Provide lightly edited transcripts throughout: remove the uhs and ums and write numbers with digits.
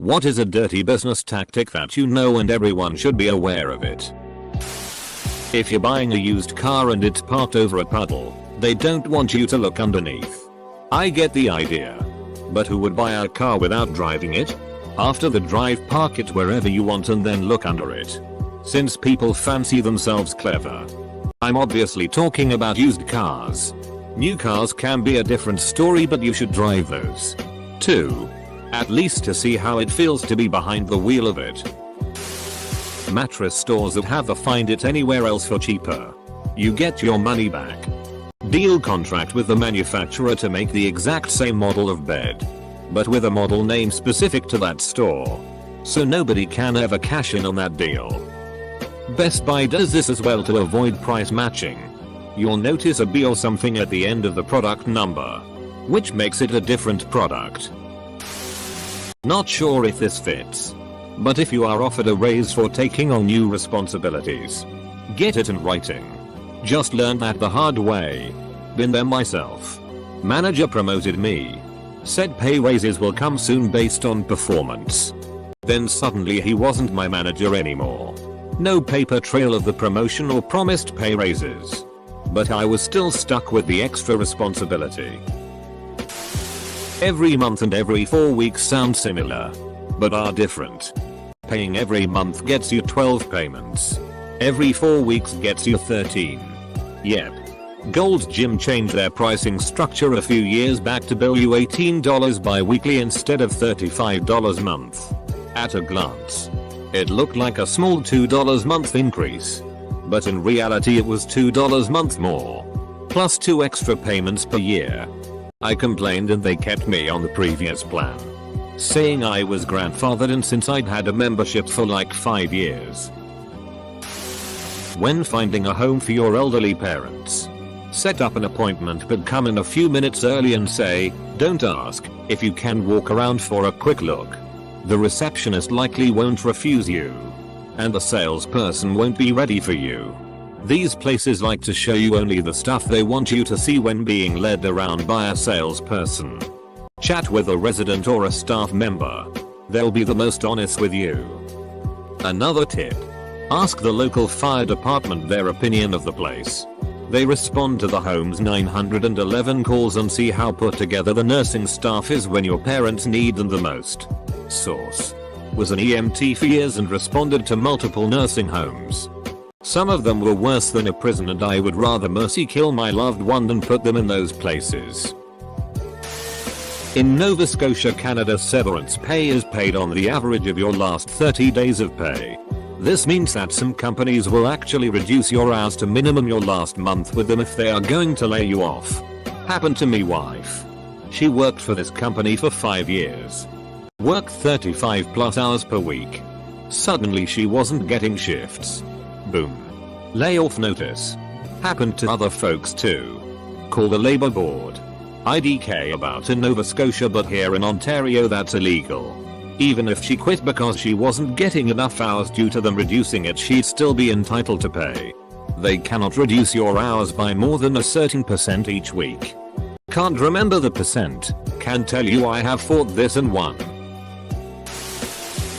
What is a dirty business tactic that you know and everyone should be aware of it? If you're buying a used car and it's parked over a puddle, they don't want you to look underneath. I get the idea. But who would buy a car without driving it? After the drive, park it wherever you want and then look under it. Since people fancy themselves clever. I'm obviously talking about used cars. New cars can be a different story, but you should drive those too. At least to see how it feels to be behind the wheel of it. Mattress stores that have the find it anywhere else for cheaper. You get your money back. Deal contract with the manufacturer to make the exact same model of bed, but with a model name specific to that store. So nobody can ever cash in on that deal. Best Buy does this as well to avoid price matching. You'll notice a B or something at the end of the product number, which makes it a different product. Not sure if this fits, but if you are offered a raise for taking on new responsibilities, get it in writing. Just learned that the hard way. Been there myself. Manager promoted me. Said pay raises will come soon based on performance. Then suddenly he wasn't my manager anymore. No paper trail of the promotion or promised pay raises. But I was still stuck with the extra responsibility. Every month and every 4 weeks sound similar, but are different. Paying every month gets you 12 payments. Every 4 weeks gets you 13. Yep. Gold's Gym changed their pricing structure a few years back to bill you $18 bi-weekly instead of $35 a month. At a glance, it looked like a small $2 month increase. But in reality it was $2 month more. Plus 2 extra payments per year. I complained and they kept me on the previous plan, saying I was grandfathered in since I'd had a membership for like 5 years. When finding a home for your elderly parents, set up an appointment but come in a few minutes early and say, don't ask if you can walk around for a quick look. The receptionist likely won't refuse you, and the salesperson won't be ready for you. These places like to show you only the stuff they want you to see when being led around by a salesperson. Chat with a resident or a staff member. They'll be the most honest with you. Another tip. Ask the local fire department their opinion of the place. They respond to the home's 911 calls and see how put together the nursing staff is when your parents need them the most. Source. Was an EMT for years and responded to multiple nursing homes. Some of them were worse than a prison, and I would rather mercy kill my loved one than put them in those places. In Nova Scotia, Canada, severance pay is paid on the average of your last 30 days of pay. This means that some companies will actually reduce your hours to minimum your last month with them if they are going to lay you off. Happened to me wife. She worked for this company for 5 years. Worked 35 plus hours per week. Suddenly she wasn't getting shifts. Boom. Layoff notice. Happened to other folks too. Call the labor board. IDK about in Nova Scotia, but here in Ontario that's illegal. Even if she quit because she wasn't getting enough hours due to them reducing it, she'd still be entitled to pay. They cannot reduce your hours by more than a certain percent each week. Can't remember the percent. Can tell you I have fought this and won.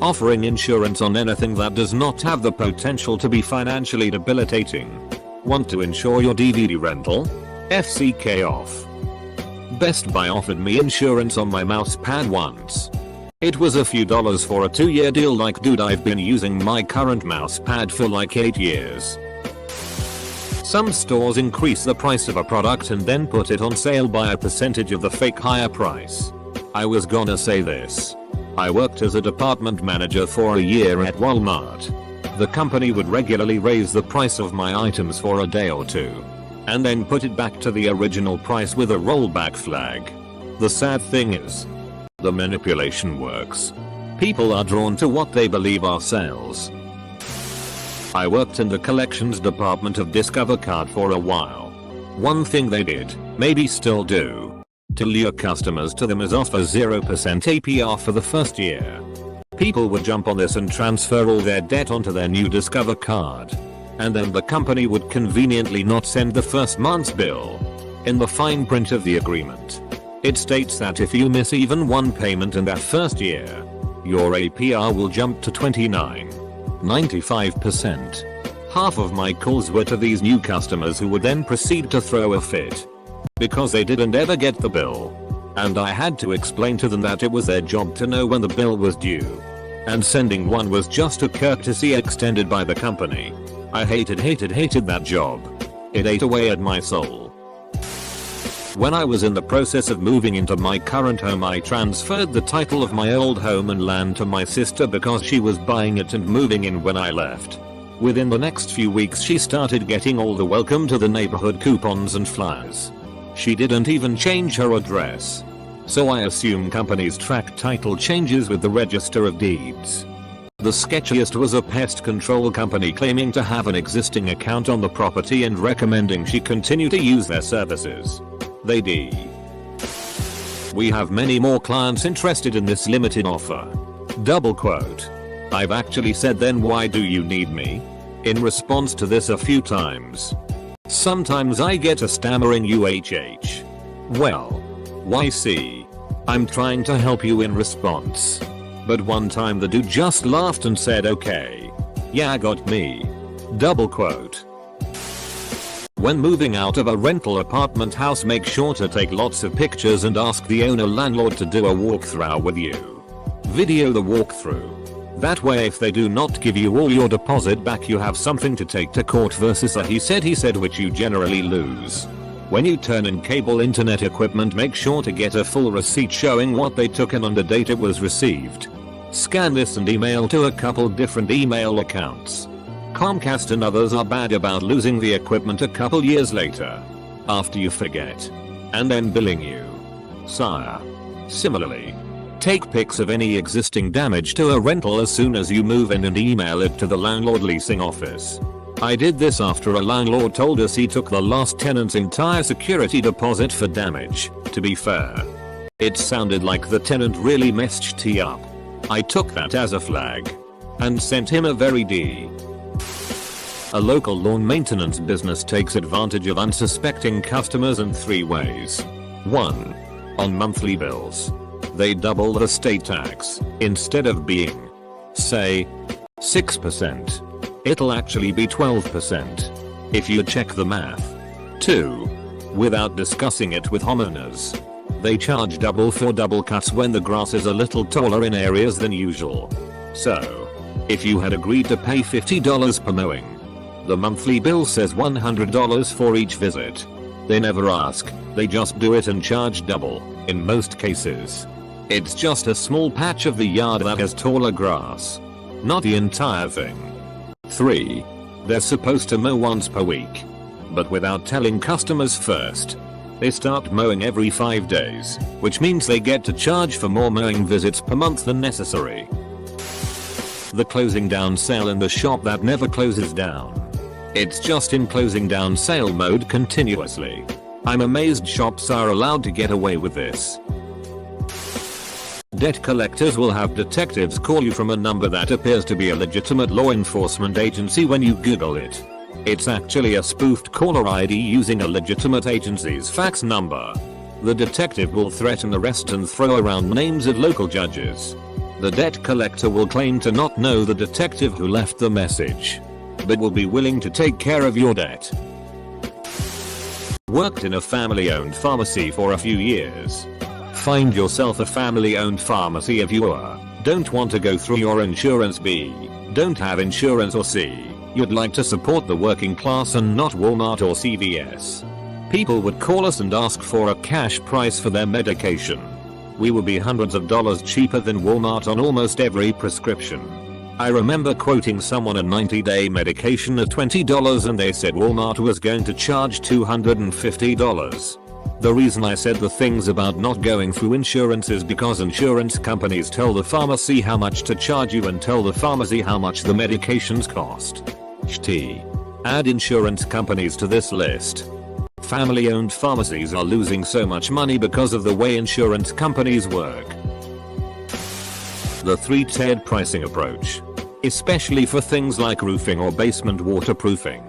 Offering insurance on anything that does not have the potential to be financially debilitating. Want to insure your DVD rental? FCK off. Best Buy offered me insurance on my mouse pad once. It was a few dollars for a 2-year deal. Like, dude, I've been using my current mouse pad for like 8 years. Some stores increase the price of a product and then put it on sale by a percentage of the fake higher price. I was gonna say this. I worked as a department manager for a year at Walmart. The company would regularly raise the price of my items for a day or two, and then put it back to the original price with a rollback flag. The sad thing is, the manipulation works. People are drawn to what they believe are sales. I worked in the collections department of Discover Card for a while. One thing they did, maybe still do, to lure customers to them is offer 0% APR for the first year. People would jump on this and transfer all their debt onto their new Discover Card. And then the company would conveniently not send the first month's bill. In the fine print of the agreement, it states that if you miss even one payment in that first year, Your APR will jump to 95%. Half of my calls were to these new customers who would then proceed to throw a fit because they didn't ever get the bill. And I had to explain to them that it was their job to know when the bill was due. And sending one was just a courtesy extended by the company. I hated that job. It ate away at my soul. When I was in the process of moving into my current home, I transferred the title of my old home and land to my sister because she was buying it and moving in when I left. Within the next few weeks she started getting all the welcome to the neighborhood coupons and flyers. She didn't even change her address. So I assume companies track title changes with the Register of Deeds. The sketchiest was a pest control company claiming to have an existing account on the property and recommending she continue to use their services. They did. We have many more clients interested in this limited offer. Double quote. I've actually said then why do you need me? In response to this a few times. Sometimes I get a stammering UHH. Well. YC. I'm trying to help you in response. But one time the dude just laughed and said okay. Yeah, got me. Double quote. When moving out of a rental apartment house, make sure to take lots of pictures and ask the owner landlord to do a walkthrough with you. Video the walkthrough. That way if they do not give you all your deposit back, you have something to take to court versus a he said which you generally lose. When you turn in cable internet equipment, make sure to get a full receipt showing what they took and on the date it was received. Scan this and email to a couple different email accounts. Comcast and others are bad about losing the equipment a couple years later. After you forget. And then billing you. Sire. Similarly. Take pics of any existing damage to a rental as soon as you move in and email it to the landlord leasing office. I did this after a landlord told us he took the last tenant's entire security deposit for damage. To be fair, it sounded like the tenant really messed T up. I took that as a flag and sent him a very D. A local lawn maintenance business takes advantage of unsuspecting customers in 3 ways. 1. On monthly bills. They double the state tax. Instead of being, say, 6%. It'll actually be 12% if you check the math. 2. Without discussing it with homeowners. They charge double for double cuts when the grass is a little taller in areas than usual. So, if you had agreed to pay $50 per mowing, the monthly bill says $100 for each visit. They never ask, they just do it and charge double, in most cases. It's just a small patch of the yard that has taller grass. Not the entire thing. 3. They're supposed to mow once per week. But without telling customers first. They start mowing every 5 days, which means they get to charge for more mowing visits per month than necessary. The closing down sale in the shop that never closes down. It's just in closing down sale mode continuously. I'm amazed shops are allowed to get away with this. Debt collectors will have detectives call you from a number that appears to be a legitimate law enforcement agency when you Google it. It's actually a spoofed caller ID using a legitimate agency's fax number. The detective will threaten arrest and throw around names of local judges. The debt collector will claim to not know the detective who left the message, but will be willing to take care of your debt. Worked in a family-owned pharmacy for a few years. Find yourself a family-owned pharmacy if you don't want to go through your insurance, B, don't have insurance, or C, you'd like to support the working class and not Walmart or CVS. People would call us and ask for a cash price for their medication. We would be hundreds of dollars cheaper than Walmart on almost every prescription. I remember quoting someone a 90-day medication at $20 and they said Walmart was going to charge $250. The reason I said the things about not going through insurance is because insurance companies tell the pharmacy how much to charge you and tell the pharmacy how much the medications cost. Ht. Add insurance companies to this list. Family-owned pharmacies are losing so much money because of the way insurance companies work. The 3-tiered pricing approach. Especially for things like roofing or basement waterproofing.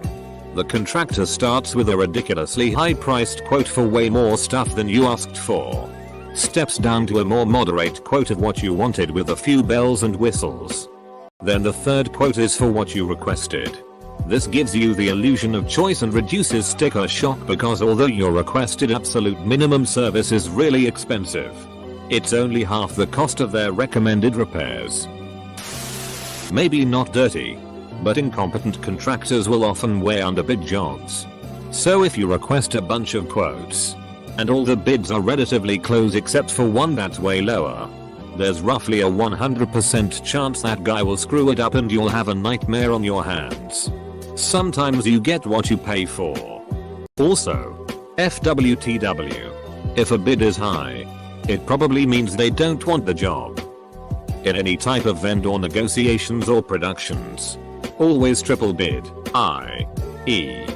The contractor starts with a ridiculously high-priced quote for way more stuff than you asked for. Steps down to a more moderate quote of what you wanted with a few bells and whistles. Then the third quote is for what you requested. This gives you the illusion of choice and reduces sticker shock because although your requested absolute minimum service is really expensive, it's only half the cost of their recommended repairs. Maybe not dirty, but incompetent contractors will often way underbid jobs. So if you request a bunch of quotes, and all the bids are relatively close except for one that's way lower, there's roughly a 100% chance that guy will screw it up and you'll have a nightmare on your hands. Sometimes you get what you pay for. Also, FWTW. If a bid is high, it probably means they don't want the job. In any type of vendor negotiations or productions, always triple bid, i.e.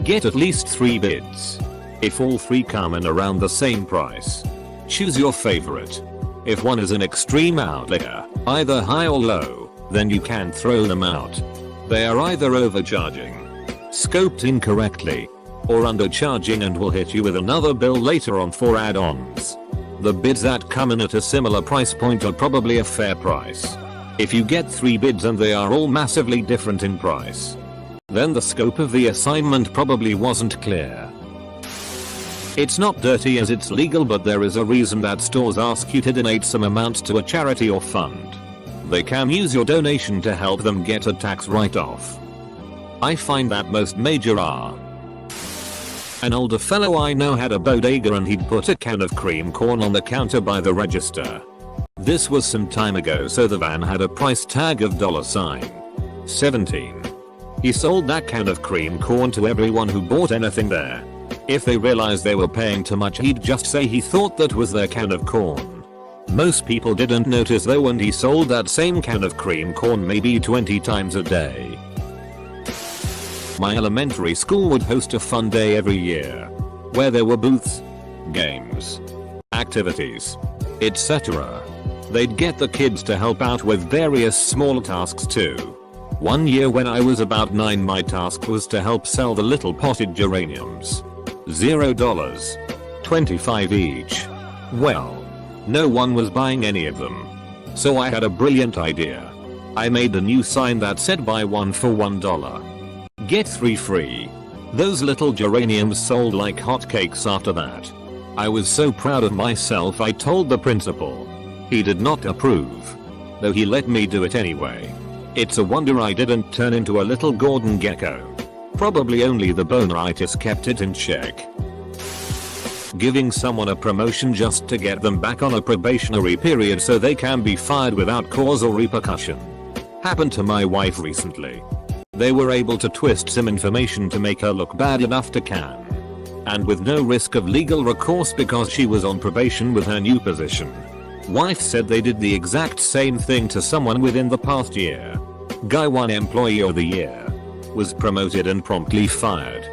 get at least 3 bids. If all 3 come in around the same price, choose your favorite. If one is an extreme outlier, either high or low, then you can throw them out. They are either overcharging, scoped incorrectly, or undercharging and will hit you with another bill later on for add-ons. The bids that come in at a similar price point are probably a fair price. If you get 3 bids and they are all massively different in price, then the scope of the assignment probably wasn't clear. It's not dirty as it's legal, but there is a reason that stores ask you to donate some amount to a charity or fund. They can use your donation to help them get a tax write-off. I find that most major are. An older fellow I know had a bodega and he'd put a can of cream corn on the counter by the register. This was some time ago, so the van had a price tag of $17. He sold that can of cream corn to everyone who bought anything there. If they realized they were paying too much, he'd just say he thought that was their can of corn. Most people didn't notice though, and he sold that same can of cream corn maybe 20 times a day. My elementary school would host a fun day every year, where there were booths, games, activities, etc. They'd get the kids to help out with various small tasks too. One year when I was about 9, my task was to help sell the little potted geraniums. $0. 25 each. Well, no one was buying any of them. So I had a brilliant idea. I made a new sign that said buy 1 for $1. Get 3 free. Those little geraniums sold like hotcakes after that. I was so proud of myself I told the principal. He did not approve, though he let me do it anyway. It's a wonder I didn't turn into a little Gordon gecko. Probably only the boneritis kept it in check. Giving someone a promotion just to get them back on a probationary period so they can be fired without cause or repercussion. Happened to my wife recently. They were able to twist some information to make her look bad enough to can. And with no risk of legal recourse because she was on probation with her new position. Wife said they did the exact same thing to someone within the past year. Guy won Employee of the Year. Was promoted and promptly fired.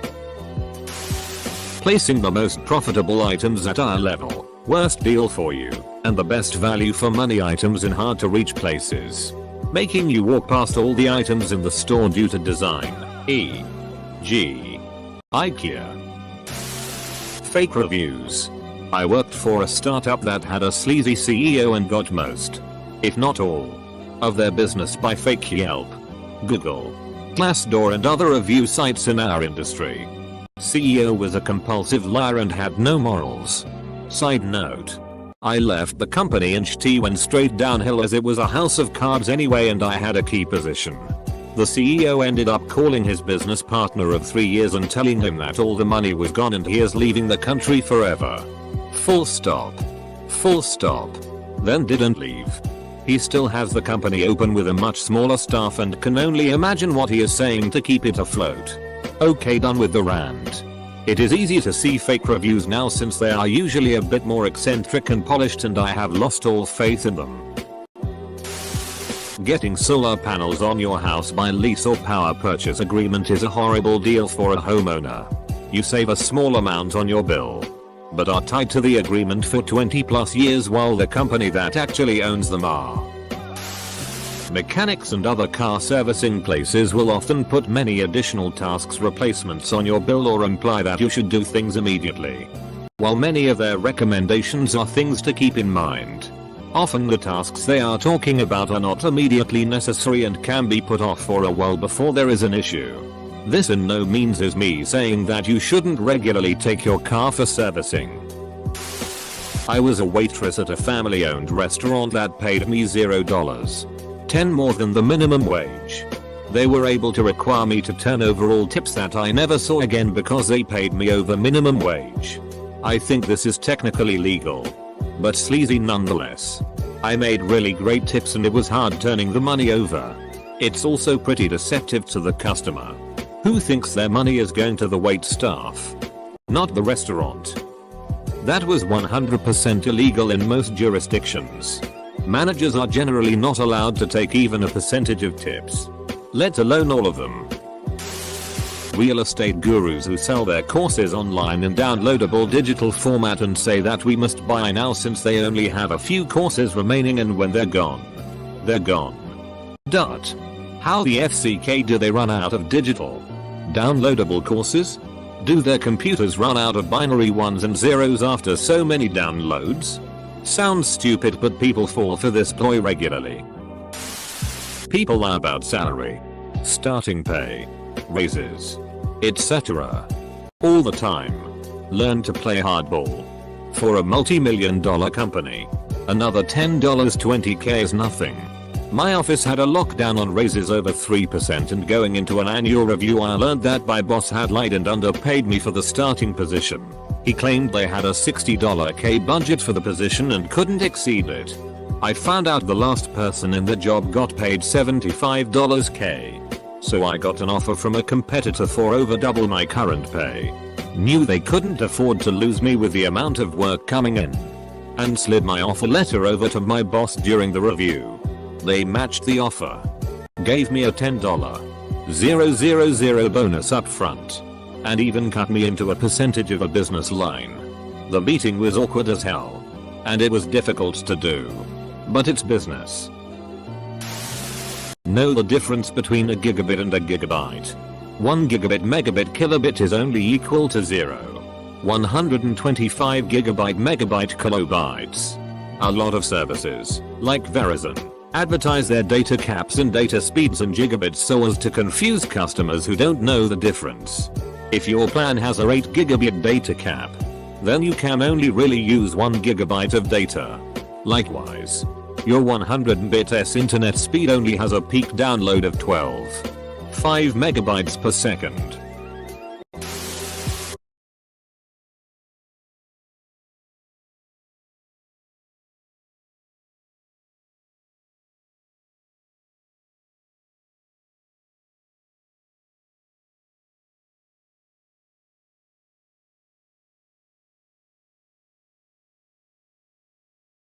Placing the most profitable items at our level, worst deal for you, and the best value for money items in hard to reach places. Making you walk past all the items in the store due to design, e.g. IKEA. Fake reviews. I worked for a startup that had a sleazy CEO and got most, if not all, of their business by fake Yelp, Google, Glassdoor and other review sites in our industry. CEO was a compulsive liar and had no morals. Side note. I left the company and shit went straight downhill as it was a house of cards anyway and I had a key position. The CEO ended up calling his business partner of 3 years and telling him that all the money was gone and he is leaving the country forever. Full stop. Full stop. Then didn't leave. He still has the company open with a much smaller staff and can only imagine what he is saying to keep it afloat. Okay, done with the rant. It is easy to see fake reviews now since they are usually a bit more eccentric and polished and I have lost all faith in them. Getting solar panels on your house by lease or power purchase agreement is a horrible deal for a homeowner. You save a small amount on your bill, but are tied to the agreement for 20+ years while the company that actually owns them are. Mechanics and other car servicing places will often put many additional tasks replacements on your bill or imply that you should do things immediately. While many of their recommendations are things to keep in mind, often the tasks they are talking about are not immediately necessary and can be put off for a while before there is an issue. This in no means is me saying that you shouldn't regularly take your car for servicing. I was a waitress at a family-owned restaurant that paid me $0. 10 more than the minimum wage. They were able to require me to turn over all tips that I never saw again because they paid me over minimum wage. I think this is technically legal, but sleazy nonetheless. I made really great tips and it was hard turning the money over. It's also pretty deceptive to the customer, who thinks their money is going to the wait staff, not the restaurant. That was 100% illegal in most jurisdictions. Managers are generally not allowed to take even a percentage of tips, let alone all of them. Real estate gurus who sell their courses online in downloadable digital format and say that we must buy now since they only have a few courses remaining and when they're gone, they're gone. How the FCK do they run out of digital downloadable courses? Do their computers run out of binary ones and zeros after so many downloads? Sounds stupid, but people fall for this ploy regularly. People lie about salary, starting pay, raises, etc. all the time. Learn to play hardball. For a multi-million-dollar company, another $10 20k is nothing. My office had a lockdown on raises over 3%, and going into an annual review I learned that my boss had lied and underpaid me for the starting position. He claimed they had a $60k budget for the position and couldn't exceed it. I found out the last person in the job got paid $75k. So I got an offer from a competitor for over double my current pay. Knew they couldn't afford to lose me with the amount of work coming in, and slid my offer letter over to my boss during the review. They matched the offer, gave me a $10,000 bonus up front, and even cut me into a percentage of a business line. The meeting was awkward as hell, and it was difficult to do, but it's business. Know the difference between a gigabit and a gigabyte. 1 gigabit megabit kilobit is only equal to 125 gigabyte megabyte kilobytes. A lot of services, like Verizon, advertise their data caps and data speeds in gigabits so as to confuse customers who don't know the difference. If your plan has a 8 gigabit data cap, then you can only really use 1 gigabyte of data. Likewise, your 100 Mbps internet speed only has a peak download of 12.5 megabytes per second.